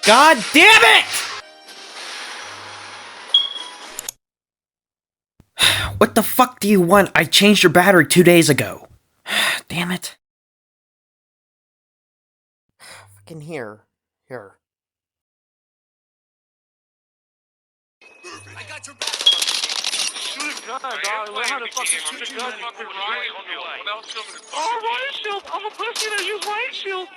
God damn it! What the fuck do you want? I changed your battery 2 days ago. Damn it. Fucking here. Here. I got your back. Shoot a gun, dog. Learn how to fucking shoot a gun. Oh, riot shield! I'm a pussy that use riot shield!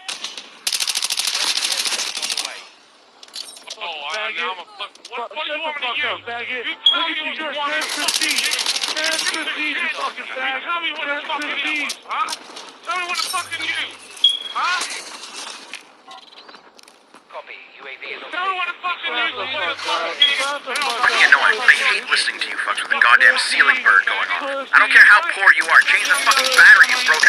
Oh, now I'm a fuck. What do you want me to use? Faggot. Look at you, you're prestige. Prestige, you fucking fag. Tell me what the fucking use, huh? Tell me what the fucking use, huh? Copy. UAV is on. Tell me what the fucking use. You know I hate listening to you fucks with the goddamn ceiling bird going on. I don't care how poor you are, change the fucking battery, you broke